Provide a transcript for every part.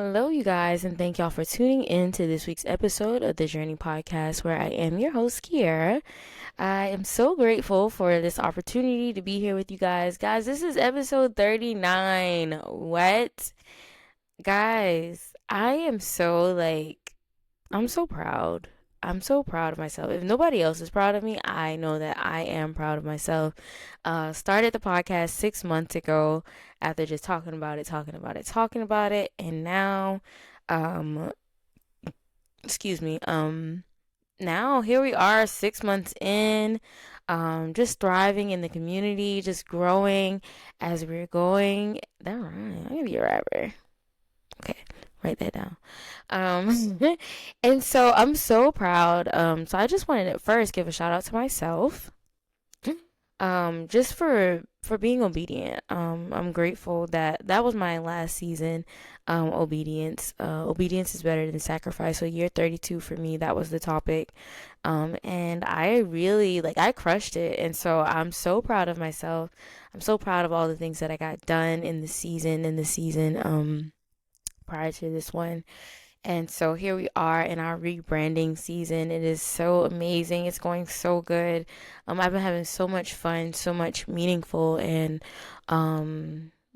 Hello, you guys, and thank y'all for tuning in to this week's episode of the Journey Podcast, where I am your host, Kiera. I am so grateful for this opportunity to be here with you guys. Guys, this is episode 39. What? Guys, I am so I'm so proud. I'm so proud of myself. If nobody else is proud of me, I know that I am proud of myself. Started the podcast 6 months ago after just talking about it, and now, um, excuse me, now here we are 6 months in, just thriving in the community, just growing as we're going. That right, I'm gonna be a rapper. Okay, write that down. Um, and so I'm so proud. So I just wanted to first give a shout out to myself. Just for being obedient. I'm grateful that that was my last season. Obedience. Obedience is better than sacrifice. So year 32 for me, that was the topic. And I really I crushed it. And so I'm so proud of myself. I'm so proud of all the things that I got done in the season prior to this one. And so here we are in our rebranding season. It is so amazing. It's going so good. I've been having so much fun, so much meaningful and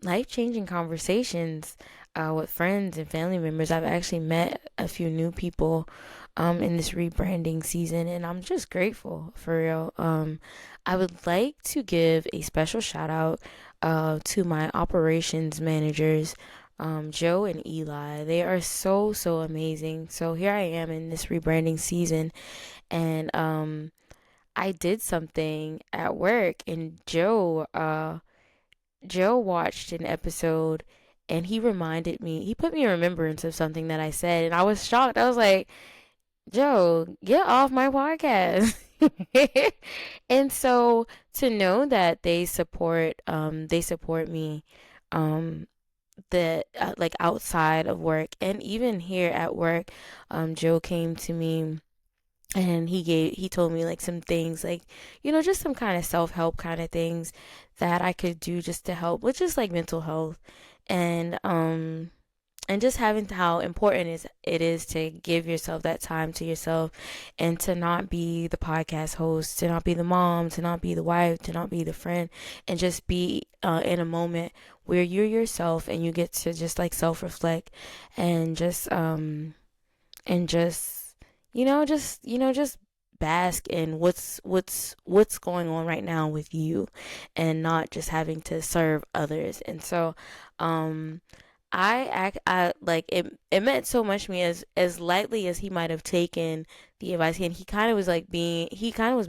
life-changing conversations with friends and family members. I've actually met a few new people in this rebranding season, and I'm just grateful for real. I would like to give a special shout out to my operations managers, Joe and Eli. They are so, so amazing. So here I am in this rebranding season, and I did something at work, and Joe watched an episode, and he put me in remembrance of something that I said, and I was shocked. I was like, Joe, get off my podcast. And so to know that they support me, um, outside of work and even here at work. Joe came to me and he told me some things, just some kind of self-help kind of things that I could do just to help with just mental health, and just having how important it is to give yourself that time to yourself, and to not be the podcast host, to not be the mom, to not be the wife, to not be the friend, and just be in a moment where you're yourself and you get to just self reflect, and just just bask in what's going on right now with you, and not just having to serve others. And so I it meant so much to me, as lightly as he might have taken the advice. And he kind of was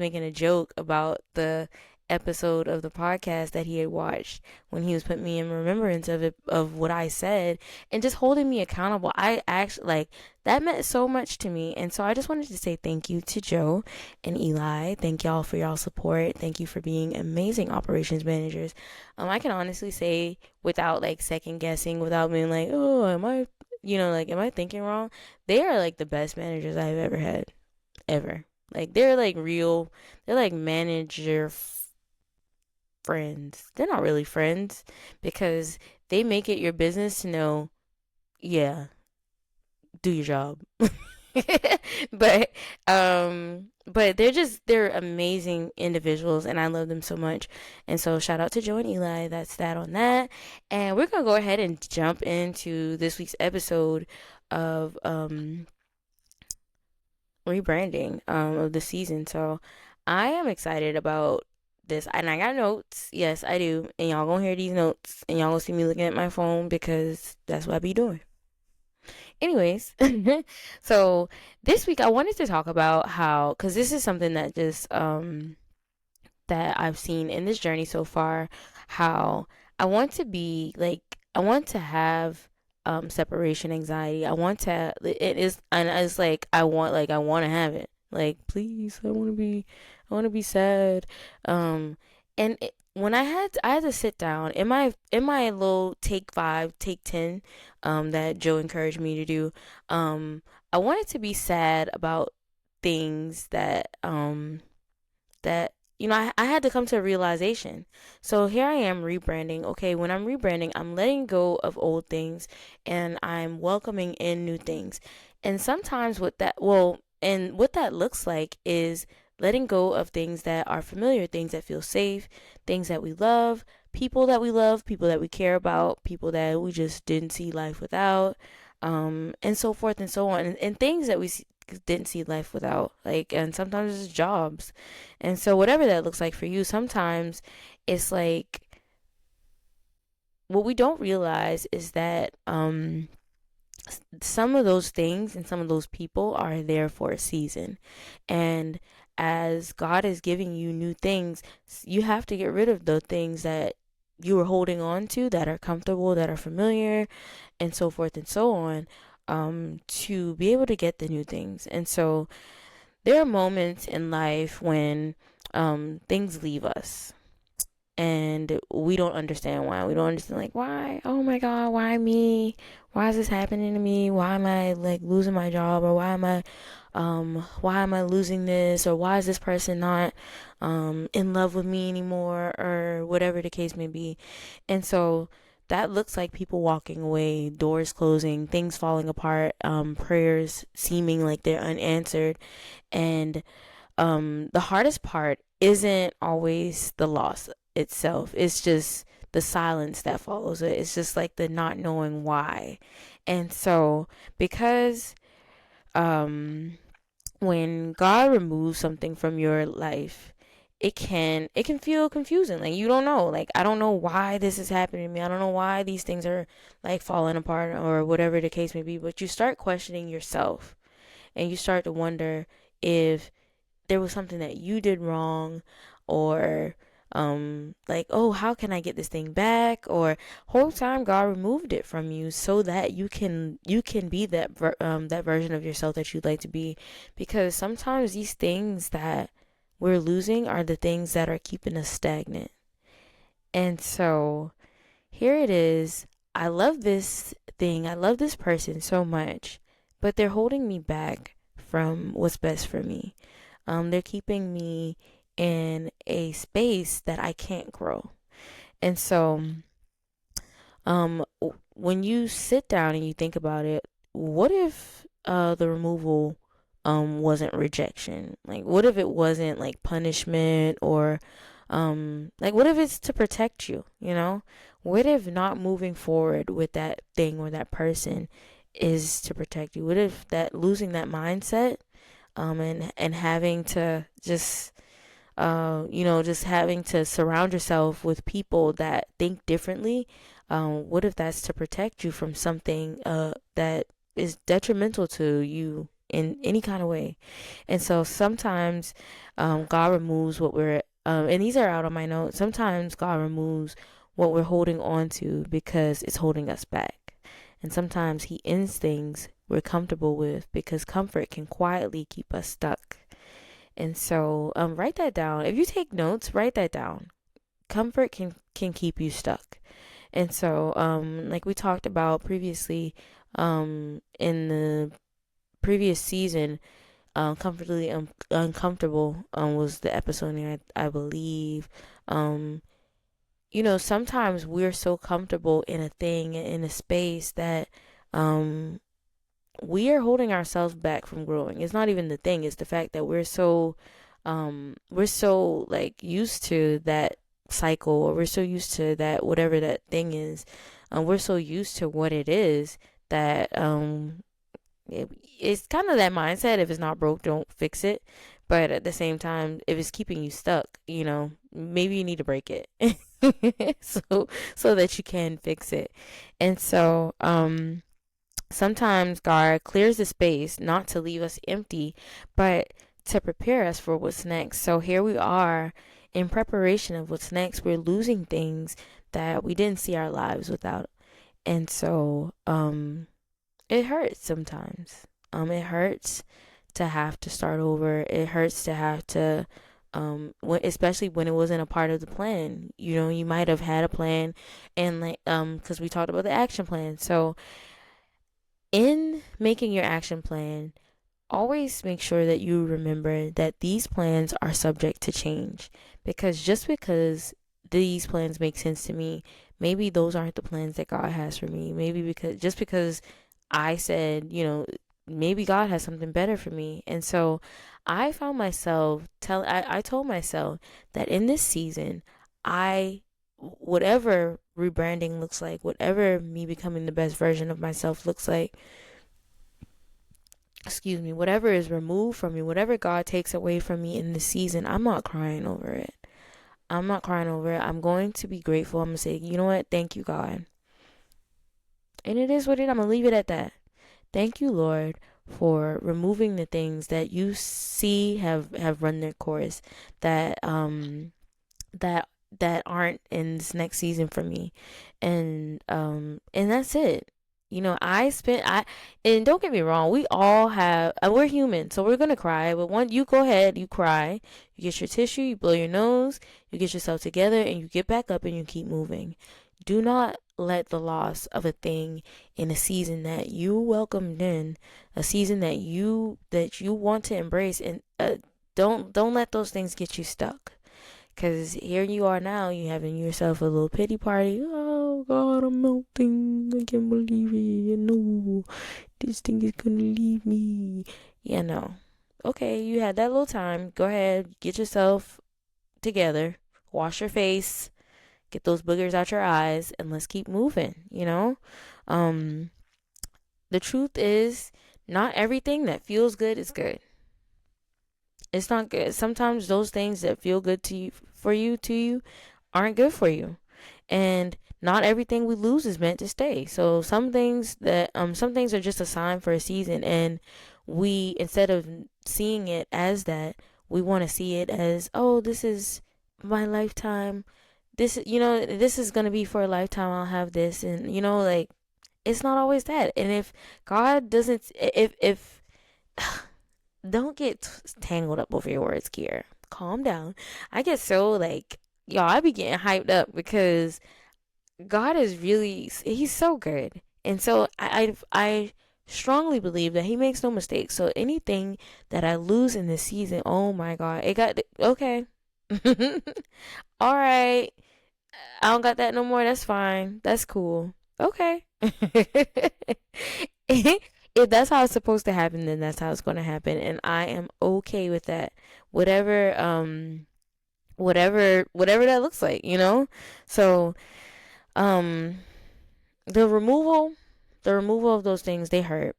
making a joke about the episode of the podcast that he had watched, when he was putting me in remembrance of it, of what I said, and just holding me accountable. I actually that meant so much to me. And so I just wanted to say thank you to Joe and Eli. Thank y'all for y'all support. Thank you for being amazing operations managers. I can honestly say, without second guessing, without being oh, am I, am I thinking wrong? They are the best managers I've ever had, ever. They're real. They're manager friends. They're not really friends, because they make it your business to know, yeah, do your job. but they're amazing individuals, and I love them so much. And so shout out to Joe and Eli. That's that on that. And we're gonna go ahead and jump into this week's episode of rebranding of the season. So I am excited about this, and I got notes. Yes, I do. And y'all gonna hear these notes, and y'all gonna see me looking at my phone, because that's what I be doing. Anyways, so this week I wanted to talk about how, because this is something that just that I've seen in this journey so far, how I want to be I want to have separation anxiety. It is, and it's I want to have it. Please, I want to be sad. And when I had to sit down in my little take 5, take 10, that Joe encouraged me to do. I wanted to be sad about things that I had to come to a realization. So here I am rebranding. Okay, when I'm rebranding, I'm letting go of old things and I'm welcoming in new things. And sometimes what that looks like is letting go of things that are familiar, things that feel safe, things that we love, people that we care about, people that we just didn't see life without, and so forth and so on, and things that didn't see life without, like, and sometimes it's jobs. And so whatever that looks like for you, sometimes it's like what we don't realize is that some of those things and some of those people are there for a season. And as God is giving you new things, you have to get rid of the things that you were holding on to that are comfortable, that are familiar, and so forth and so on, to be able to get the new things. And so there are moments in life when things leave us and we don't understand why. We don't understand, like, why? Oh my God, why me? Why is this happening to me? Why am I like losing my job? Or why am I losing this? Or why is this person not in love with me anymore? Or whatever the case may be. And so that looks like people walking away, doors closing, things falling apart, prayers seeming like they're unanswered. And the hardest part isn't always the loss itself. It's just the silence that follows it. It's just like the not knowing why. And so, because um, when God removes something from your life, it can feel confusing. Like, you don't know. Like, I don't know why this is happening to me. I don't know why these things are like falling apart or whatever the case may be. But you start questioning yourself, and you start to wonder if there was something that you did wrong, or like, oh, how can I get this thing back? Or whole time God removed it from you so that you can be that version of yourself that you'd like to be. Because sometimes these things that we're losing are the things that are keeping us stagnant. And so here it is. I love this thing, I love this person so much, but they're holding me back from what's best for me. They're keeping me in a space that I can't grow. And so, when you sit down and you think about it, what if the removal wasn't rejection? Like, what if it wasn't like punishment, or like, what if it's to protect you? You know, what if not moving forward with that thing or that person is to protect you? What if that losing that mindset, and having to just having to surround yourself with people that think differently, what if that's to protect you from something that is detrimental to you in any kind of way? And so sometimes God removes what and these are out on my notes. Sometimes God removes what we're holding on to because it's holding us back. And sometimes He ends things we're comfortable with because comfort can quietly keep us stuck. And so, write that down. If you take notes, write that down. Comfort can keep you stuck. And so, like we talked about previously, in the previous season, comfortably uncomfortable, was the episode name, I believe. Um, sometimes we're so comfortable in a thing, in a space, that um we are holding ourselves back from growing. It's not even the thing, it's the fact that we're so like used to that cycle, or we're so used to that whatever that thing is. We're so used to what it is that it's kind of that mindset: if it's not broke, don't fix it. But at the same time, if it's keeping you stuck, maybe you need to break it. So that you can fix it. And so sometimes God clears the space not to leave us empty, but to prepare us for what's next. So here we are in preparation of what's next. We're losing things that we didn't see our lives without. And so it hurts sometimes. It hurts to have to start over. It hurts to have to especially when it wasn't a part of the plan. You might have had a plan, and like because we talked about the action plan. So in making your action plan, always make sure that you remember that these plans are subject to change, because just because these plans make sense to me, maybe those aren't the plans that God has for me. Maybe because I said, maybe God has something better for me. And so I found myself I told myself that in this season, I whatever rebranding looks like, whatever me becoming the best version of myself looks like, excuse me, whatever is removed from me, whatever God takes away from me in this season, I'm not crying over it. I'm not crying over it. I'm going to be grateful. I'm going to say, you know what? Thank you, God. And it is what it is. I'm going to leave it at that. Thank you, Lord, for removing the things that you see have run their course, that that that aren't in this next season for me. And that's it. I and don't get me wrong, we all have we're human, so we're gonna cry. But one, you go ahead, you cry, you get your tissue, you blow your nose, you get yourself together, and you get back up and you keep moving. Do not let the loss of a thing in a season that you welcomed in, a season that you want to embrace, and don't let those things get you stuck. Cause here you are now, you having yourself a little pity party. Oh God, I'm melting. I can't believe it. No, this thing is gonna leave me. Yeah, no. Okay, you had that little time. Go ahead, get yourself together, wash your face, get those boogers out your eyes, and let's keep moving. Um, the truth is, not everything that feels good is good. It's not good. Sometimes those things that feel good to you aren't good for you. And not everything we lose is meant to stay. So some things are just a sign for a season, and we, instead of seeing it as that, we want to see it as, oh, this is my lifetime. This is going to be for a lifetime. I'll have this, and like, it's not always that. And if God doesn't if don't get tangled up over your words, Kier. Calm down. I get so like, y'all, I be getting hyped up because God is he's so good. And so I strongly believe that he makes no mistakes. So anything that I lose in this season, oh my God, it got, okay. All right. I don't got that no more. That's fine. That's cool. Okay. If that's how it's supposed to happen, then that's how it's going to happen, and I am okay with that. Whatever, whatever that looks like. So, um, the removal, the removal of those things, they hurt.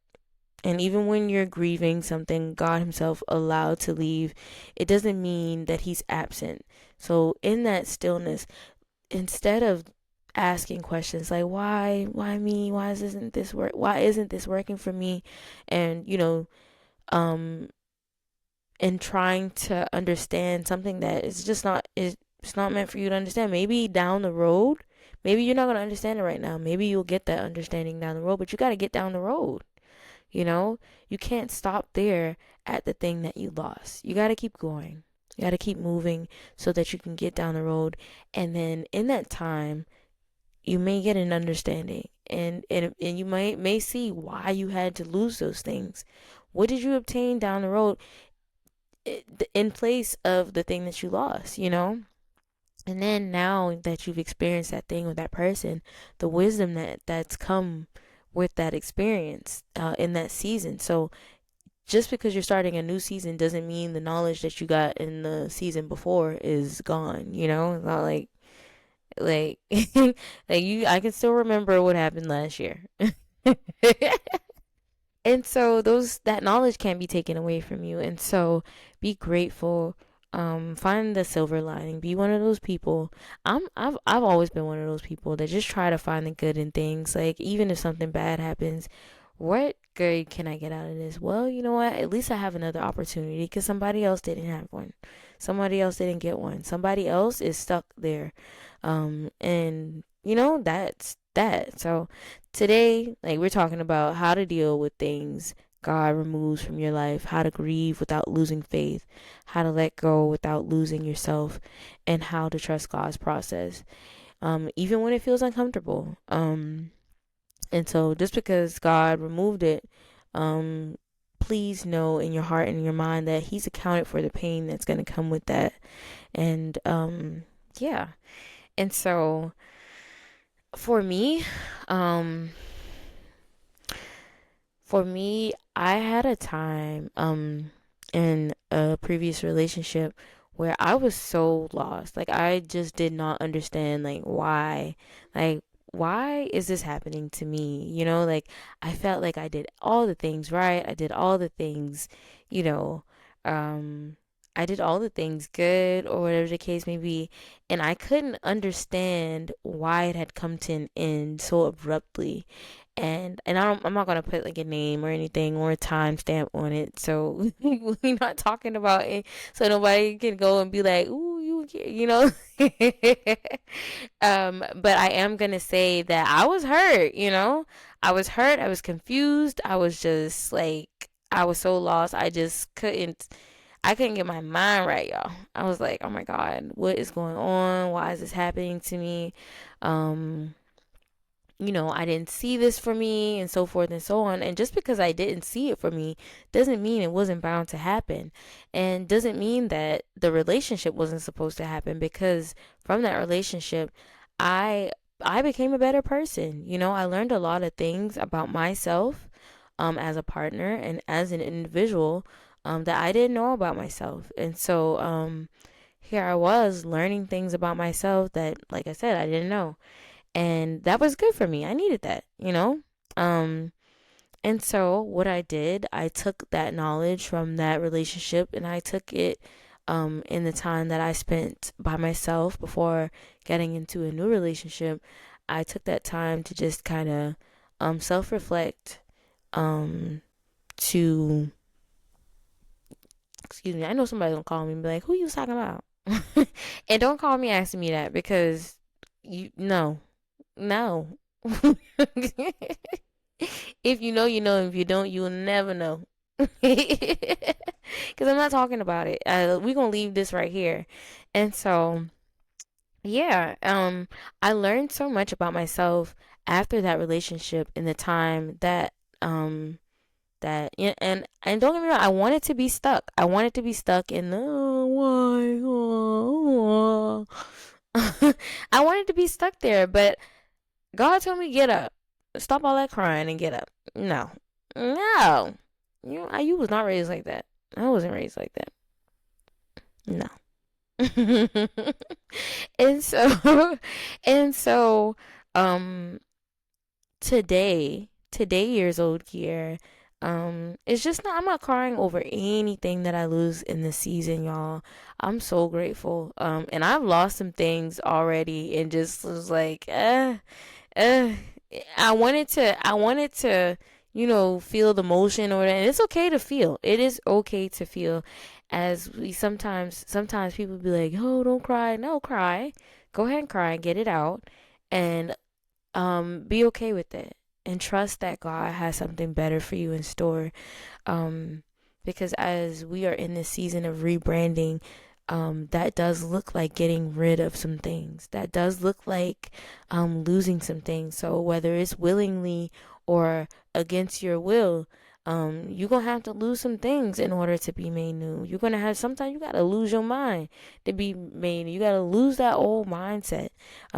And even when you're grieving something God Himself allowed to leave, it doesn't mean that He's absent. So in that stillness, instead of asking questions like, why me, why isn't this working for me, and um and trying to understand something that is just not it's not meant for you to understand. Maybe down the road, maybe you're not going to understand it right now, maybe you'll get that understanding down the road, but you got to get down the road. You can't stop there at the thing that you lost. You got to keep going. You got to keep moving so that you can get down the road. And then in that time, you may get an understanding, and you may see why you had to lose those things. What did you obtain down the road in place of the thing that you lost? And then now that you've experienced that thing with that person, the wisdom that's come with that experience in that season. So just because you're starting a new season doesn't mean the knowledge that you got in the season before is gone. It's not like like I can still remember what happened last year. And so that knowledge can't be taken away from you. And so be grateful. Find the silver lining. Be one of those people. I've always been one of those people that just try to find the good in things. Like, even if something bad happens, what good can I get out of this? Well, you know what? At least I have another opportunity because somebody else didn't have one. Somebody else didn't get one. Somebody else is stuck there. And that's that. So today, like, we're talking about how to deal with things God removes from your life, how to grieve without losing faith, how to let go without losing yourself, and how to trust God's process, even when it feels uncomfortable. And so just because God removed it, um, please know in your heart and in your mind that he's accounted for the pain that's going to come with that. And yeah. And so for me, um I had a time in a previous relationship where I was so lost. Like I just did not understand like why is this happening to me? Like I felt like I did all the things right. I did all the things, you know, um I did all the things good or whatever the case may be, and I couldn't understand why it had come to an end so abruptly. And I'm not gonna put like a name or anything or a timestamp on it, so we're not talking about it, so nobody can go and be like, "Ooh, you." But I am gonna say that I was hurt. I was hurt. I was confused. I was just like, I was so lost. I just couldn't. I couldn't get my mind right, y'all. I was like, oh my God, what is going on? Why is this happening to me? Um, I didn't see this for me and so forth and so on. And just because I didn't see it for me doesn't mean it wasn't bound to happen. And doesn't mean that the relationship wasn't supposed to happen, because from that relationship, I I became a better person. I learned a lot of things about myself as a partner and as an individual that I didn't know about myself. And so here I was learning things about myself that, like I said, I didn't know, and that was good for me. I needed that. Um, and so what I did, I took that knowledge from that relationship and I took it in the time that I spent by myself before getting into a new relationship. I took that time to just kind of self reflect, um, to, excuse me, I know somebody's gonna call me and be like, who you talking about? And don't call me asking me that, because no. No. If you know, you know. If you don't, you'll never know. Because I'm not talking about it. We're going to leave this right here. And so, yeah, I learned so much about myself after that relationship in the time um, yeah, and don't get me wrong, I wanted to be stuck. I wanted to be stuck in the, why, I wanted to be stuck there, but God told me get up. Stop all that crying and get up. No. No. You was not raised like that. I wasn't raised like that. No. and so and so um today years old here, it's just not, I'm not crying over anything that I lose in this season, y'all. I'm so grateful. And I've lost some things already and just was like, uh, I wanted to, feel the motion or that. And it's okay to feel. It is okay to feel. As we sometimes people be like, "Oh, don't cry." No, cry. Go ahead and cry, get it out, and be okay with it, and trust that God has something better for you in store. Um, because as we are in this season of rebranding, that does look like getting rid of some things. That does look like losing some things. So whether it's willingly or against your will, you're gonna have to lose some things in order to be made new. You're gonna have, sometimes you gotta lose your mind to be made new. You gotta lose that old mindset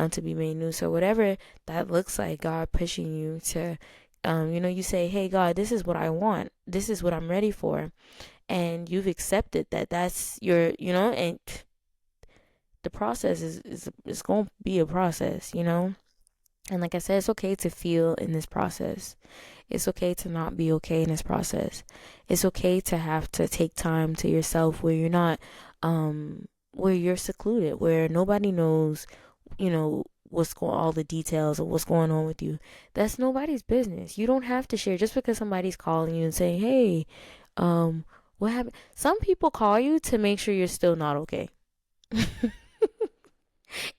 to be made new. So whatever that looks like, God pushing you to, you say, hey God, this is what I want. This is what I'm ready for, and you've accepted that that's your, and the process is going to be a process. And like I said, it's okay to feel in this process. It's okay to not be okay in this process. It's okay to have to take time to yourself where you're not, where you're secluded, where nobody knows, all the details of what's going on with you. That's nobody's business. You don't have to share just because somebody's calling you and saying, hey, um, what happened? Some people call you to make sure you're still not okay.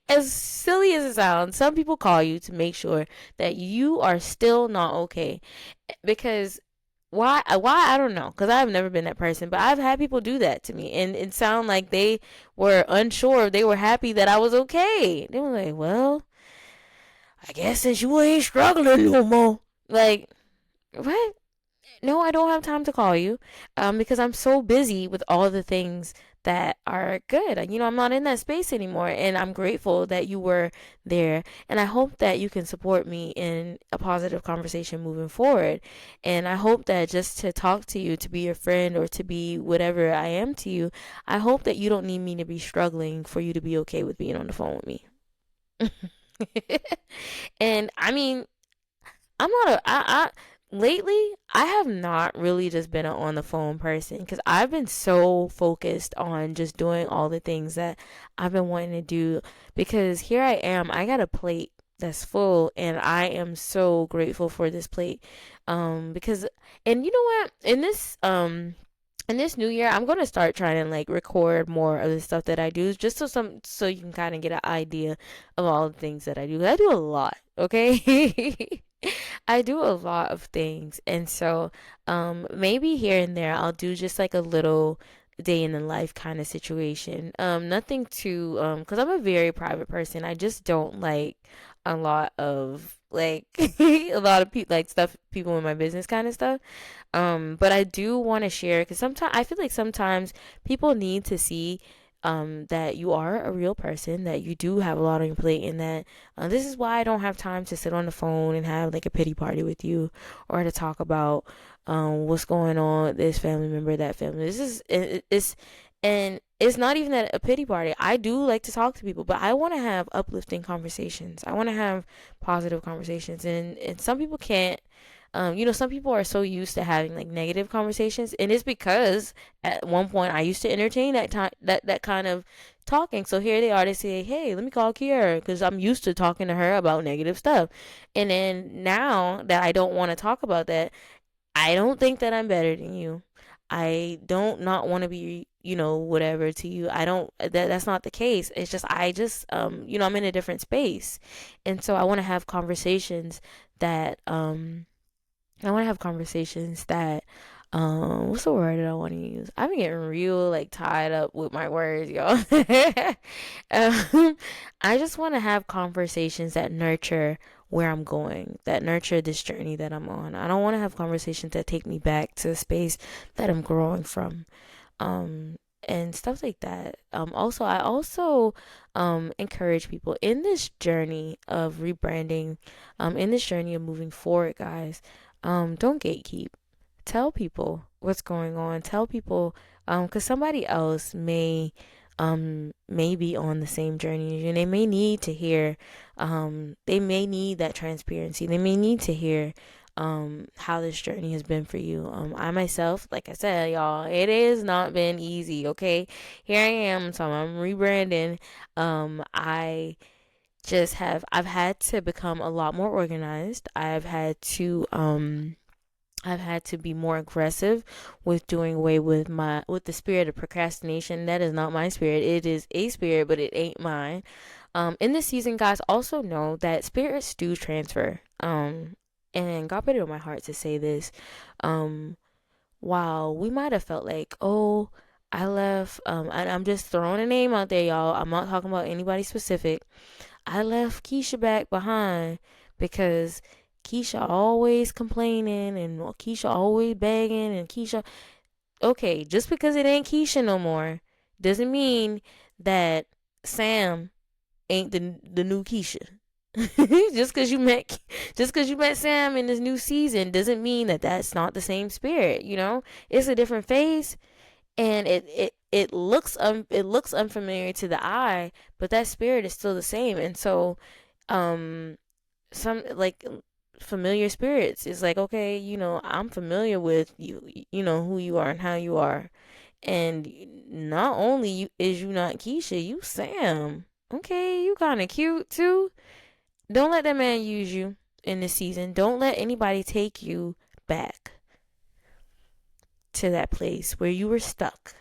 As silly as it sounds, some people call you to make sure that you are still not okay. Because why I don't know, because I've never been that person, but I've had people do that to me, and it sounded like they were unsure. They were happy that I was okay. They were like, well, I guess since you ain't struggling no more. Like, what? No, I don't have time to call you, because I'm so busy with all the things that are good. I'm not in that space anymore, and I'm grateful that you were there. And I hope that you can support me in a positive conversation moving forward. And I hope that just to talk to you, to be your friend, or to be whatever I am to you, I hope that you don't need me to be struggling for you to be okay with being on the phone with me. And I mean, I'm not a I lately I have not really just been an on the phone person because I've been so focused on just doing all the things that I've been wanting to do, because here I am, I got a plate that's full, and I am so grateful for this plate. Because, and you know what, in this new year, I'm gonna start trying to like record more of the stuff that I do, just so you can kind of get an idea of all the things that I do. I do a lot, okay? I do a lot of things, and so maybe here and there I'll do just like a little day in the life kind of situation. Nothing too because I'm a very private person. I just don't like a lot of like a lot of people like stuff people in my business kind of stuff. But I do want to share because sometimes I feel like sometimes people need to see that you are a real person, that you do have a lot on your plate, and that this is why I don't have time to sit on the phone and have like a pity party with you, or to talk about what's going on with this family member, that family. It's and it's not even that a pity party. I do like to talk to people, but I want to have uplifting conversations. I want to have positive conversations, and some people can't. Some people are so used to having like negative conversations, and it's because at one point I used to entertain that time that kind of talking. So here they are, they say, "Hey, let me call Kiara," because I'm used to talking to her about negative stuff. And then now that I don't want to talk about that, I don't think that I'm better than you. I don't not want to be, whatever to you. I don't that's not the case. It's just I'm in a different space. And so I want to have conversations that, what's the word that I want to use? I've been getting real like tied up with my words, y'all. I just want to have conversations that nurture where I'm going, that nurture this journey that I'm on. I don't want to have conversations that take me back to a space that I'm growing from. Um, and stuff like that. I also encourage people in this journey of rebranding, in this journey of moving forward, guys. Don't gatekeep. Tell people what's going on. Tell people, because somebody else may be on the same journey as you, and they may need to hear, they may need that transparency. They may need to hear, how this journey has been for you. I myself, like I said, y'all, it has not been easy. Okay, here I am, so I'm rebranding. I've had to become a lot more organized. I've had to be more aggressive with doing away with the spirit of procrastination. That is not my spirit. It is a spirit, but it ain't mine. In this season, guys, also know that spirits do transfer. And God put it on my heart to say this. Um, while we might have felt like, oh, I left, and I'm just throwing a name out there, y'all. I'm not talking about anybody specific. I left Keisha back behind because Keisha always complaining and Keisha always begging and Keisha. Okay, just because it ain't Keisha no more doesn't mean that Sam ain't the new Keisha. just because you met Sam in this new season doesn't mean that that's not the same spirit. It's a different face, and it looks unfamiliar to the eye, but that spirit is still the same. And so um some like familiar spirits is like, okay, I'm familiar with you, who you are and how you are. And not only is you not Keisha, you Sam. Okay, you kind of cute too. Don't let that man use you in this season. Don't let anybody take you back to that place where you were stuck.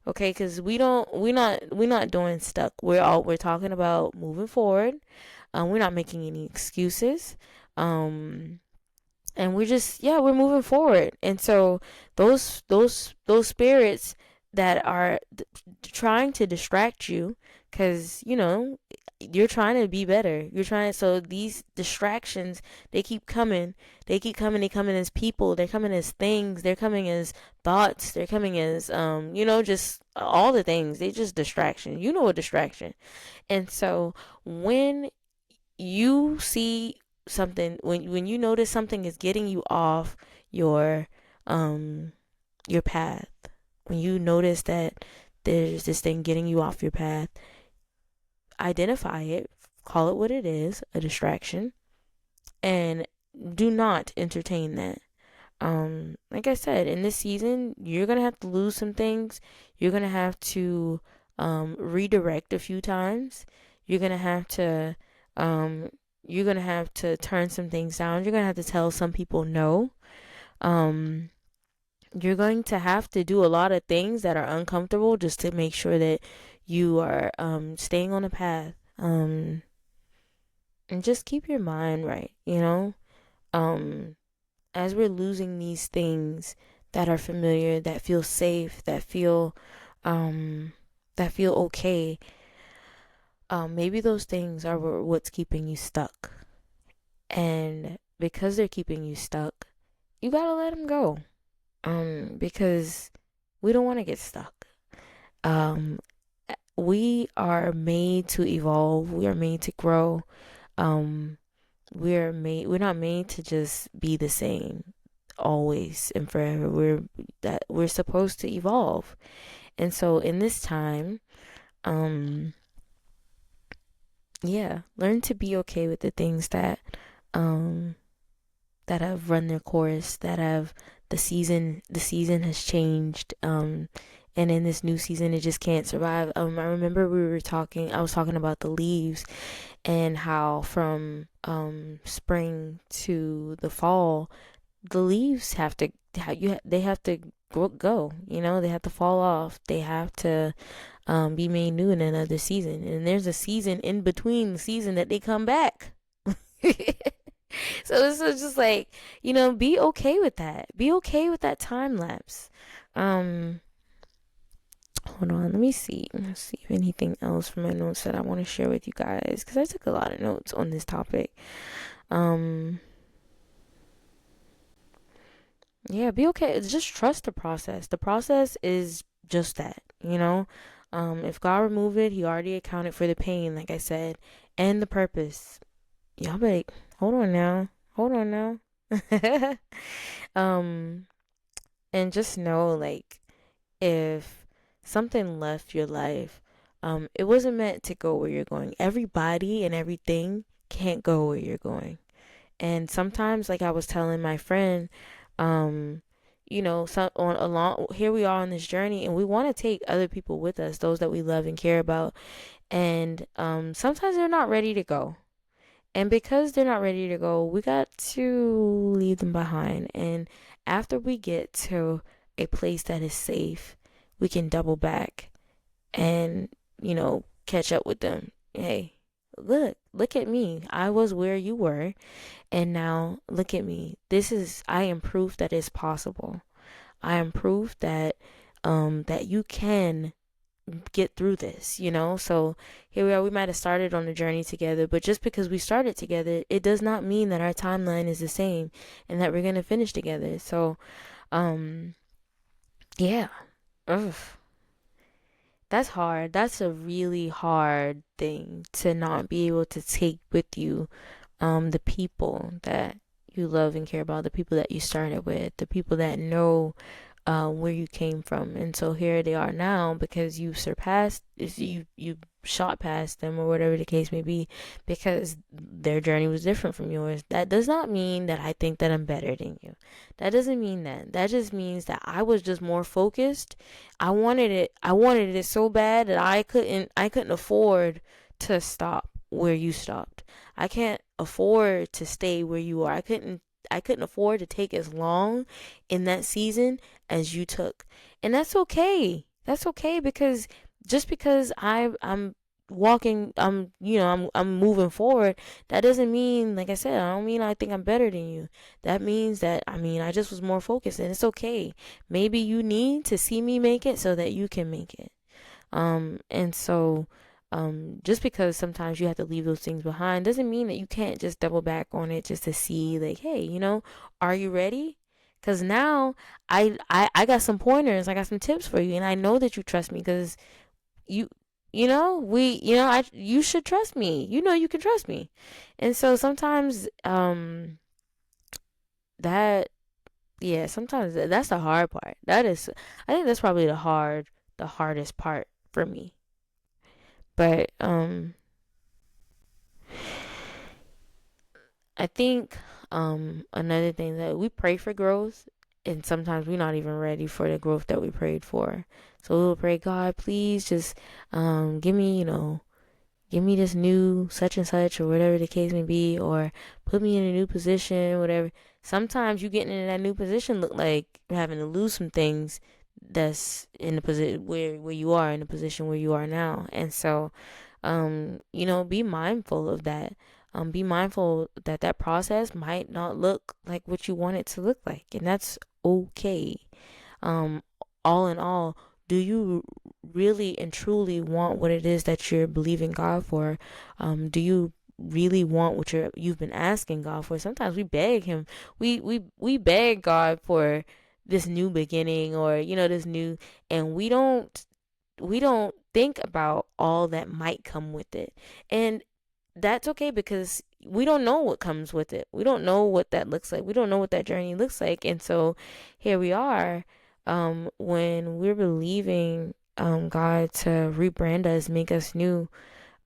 Okay, because we're not doing stuck. We're talking about moving forward. We're not making any excuses. Um, and we're moving forward. And so those spirits that are trying to distract you, because you're trying to be better. You're trying, so these distractions, they keep coming. They coming as people, they're coming as things, they're coming as thoughts, they're coming as just all the things. They just distraction. You know, a distraction. And so when you see something, when you notice something is getting you off your um your path, when you notice that there's this thing getting you off your path, identify it, call it what it is, a distraction, and do not entertain that. Like I said, in this season, you're gonna have to lose some things. You're gonna have to redirect a few times. You're gonna have to um, you're gonna have to turn some things down. You're gonna have to tell some people no. Um, you're going to have to do a lot of things that are uncomfortable just to make sure that you are staying on a path. And just keep your mind right, you know? Um, as we're losing these things that are familiar, that feel safe, um, that feel okay, maybe those things are what's keeping you stuck. And because they're keeping you stuck, you gotta let them go. Because we don't want to get stuck. Um, we are made to evolve. We are made to grow. Um, we're not made to just be the same always and forever. We're supposed to evolve. And so in this time, um, yeah, learn to be okay with the things um that have run their course, that have the season has changed, and in this new season it just can't survive. I remember I was talking about the leaves and how from spring to the fall, the leaves have to they have to go, they have to fall off, they have to be made new in another season, and there's a season in between the season that they come back. So this is just like, be okay with that. Be okay with that time lapse. Um, hold on, let me see. Let's see if anything else from my notes that I want to share with you guys, because I took a lot of notes on this topic. Um, yeah, be okay. Just trust the process. The process is just that, you know. If God removed it, He already accounted for the pain, like I said, and the purpose. Y'all be like, hold on now. um, and just know, like, if something left your life, it wasn't meant to go where you're going. Everybody and everything can't go where you're going. And sometimes, like I was telling my friend, um, so on along here we are on this journey, and we want to take other people with us, those that we love and care about. And sometimes they're not ready to go. And because they're not ready to go, we got to leave them behind. And after we get to a place that is safe, we can double back and, catch up with them. Hey, look at me. I was where you were, and now look at me. I am proof that it's possible. I am proof that you can get through this, So here we are. We might have started on a journey together, but just because we started together, it does not mean that our timeline is the same and that we're gonna finish together. So, um, yeah. Ugh. That's hard. That's a really hard thing to not be able to take with you, the people that you love and care about, the people that you started with, the people that know where you came from. And so here they are now because you shot past them, or whatever the case may be, because their journey was different from yours. That does not mean that I think that I'm better than you. That doesn't mean that. That just means that I was just more focused. I wanted it so bad that I couldn't afford to stop where you stopped. I can't afford to stay where you are. I couldn't afford to take as long in that season as you took. And that's okay. That's okay, because just because I'm walking, I'm moving forward, that doesn't mean, like I said, I don't mean I think I'm better than you. That means that, I just was more focused, and it's okay. Maybe you need to see me make it so that you can make it. And so just because sometimes you have to leave those things behind doesn't mean that you can't just double back on it just to see, like, hey, are you ready? Because now I got some pointers, I got some tips for you, and I know that you trust me because you you should trust me. You can trust me. And so sometimes that yeah, sometimes that's the hard part. I think that's probably the hardest part for me. But I think another thing that we pray for growth, and sometimes we're not even ready for the growth that we prayed for. So we'll pray, God, please just give me, give me this new such and such or whatever the case may be, or put me in a new position, whatever. Sometimes you getting in that new position look like you're having to lose some things that's in the position where you are in the position where you are now. And so be mindful of that. Be mindful that that process might not look like what you want it to look like, and that's okay. Um, all in all, do you really and truly want what it is that you're believing God for? Do you really want what you've been asking God for? Sometimes we beg Him, we beg God for this new beginning, or this new, and we don't think about all that might come with it. And that's okay because we don't know what comes with it. We don't know what that looks like. We don't know what that journey looks like. And so here we are, when we're believing God to rebrand us, make us new.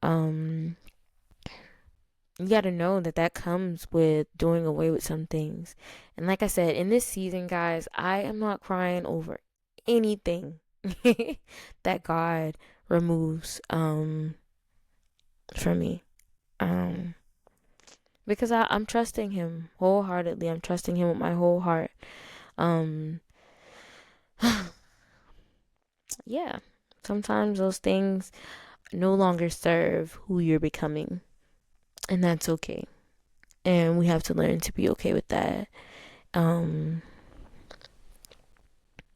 Um, you got to know that that comes with doing away with some things. And like I said, in this season, guys, I am not crying over anything that God removes from me. Um, because I'm trusting Him wholeheartedly. I'm trusting Him with my whole heart. Um, yeah. Sometimes those things no longer serve who you're becoming, and that's okay. And we have to learn to be okay with that. Um,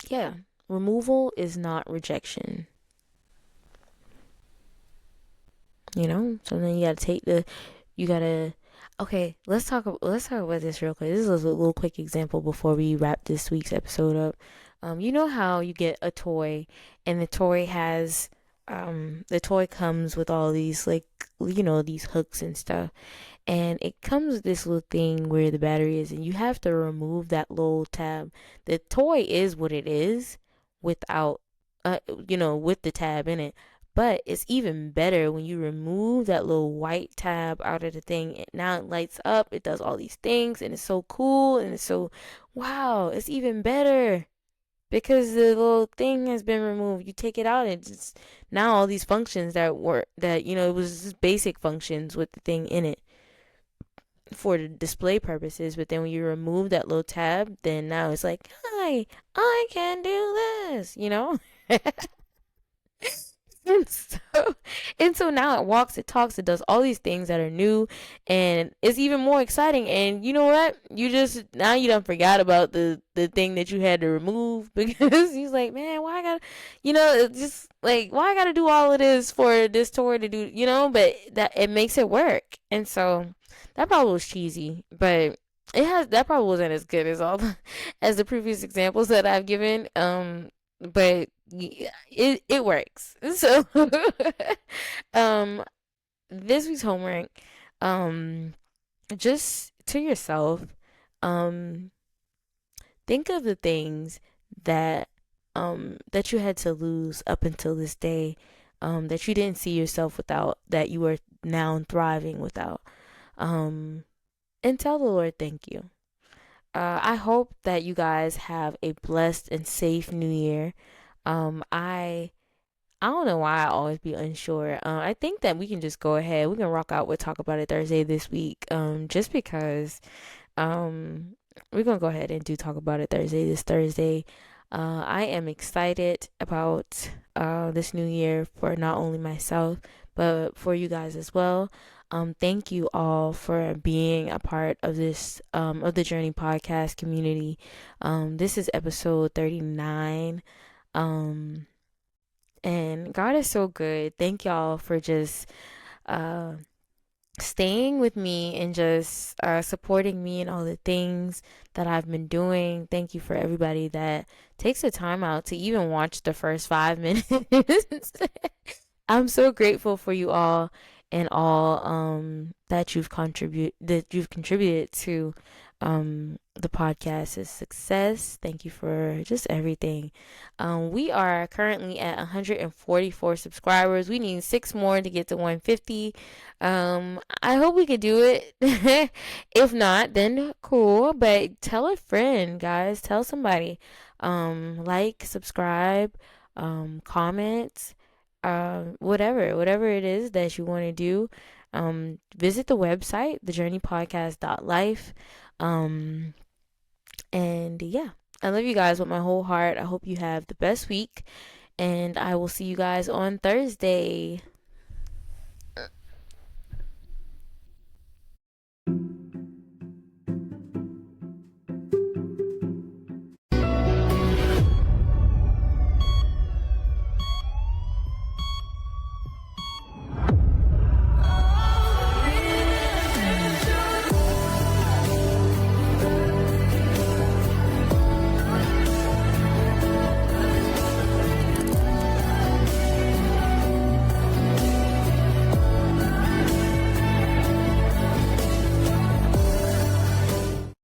yeah. Removal is not rejection. So then you gotta. Okay, let's talk about this real quick. This is a little quick example before we wrap this week's episode up. You know how you get a toy, and the toy comes with all these, like, these hooks and stuff, and it comes with this little thing where the battery is, and you have to remove that little tab. The toy is what it is without, with the tab in it. But it's even better when you remove that little white tab out of the thing. Now it lights up, it does all these things, and it's so cool, and it's so, wow, it's even better because the little thing has been removed. You take it out, and it's now all these functions it was just basic functions with the thing in it for the display purposes. But then when you remove that little tab, then now it's like, hi, I can do this. And so, and so now it walks, it talks, it does all these things that are new, and it's even more exciting. And you know what? Now you don't forgot about the thing that you had to remove because he's like, man, why I gotta, it's just like, why I gotta do all of this for this tour to do, But that it makes it work, and so that probably was cheesy, but that probably wasn't as good as as the previous examples that I've given. But it works. So, um, this week's homework, um, just to yourself, um, think of the things that that you had to lose up until this day, that you didn't see yourself without, that you are now thriving without, um, and tell the Lord thank you. I hope that you guys have a blessed and safe new year. I don't know why I always be unsure. I think that we can just go ahead. We can rock out with Talk About It Thursday this week. Just because um we're gonna go ahead and do Talk About It Thursday this Thursday. I am excited about this new year for not only myself but for you guys as well. Thank you all for being a part of this of the Journey podcast community. This is episode 39. Um And God is so good. Thank y'all for just uh, staying with me and just supporting me in all the things that I've been doing. Thank you for everybody that takes the time out to even watch the first 5 minutes. I'm so grateful for you all and all that you've contributed to the podcast's success. Thank you for just everything. We are currently at 144 subscribers. We need 6 more to get to 150. I hope we can do it. If not, then cool. But tell a friend, guys. Tell somebody. Like, subscribe, comment, whatever it is that you want to do. Visit the website, thejourneypodcast.life. Um, and yeah, I love you guys with my whole heart. I hope you have the best week, and I will see you guys on Thursday.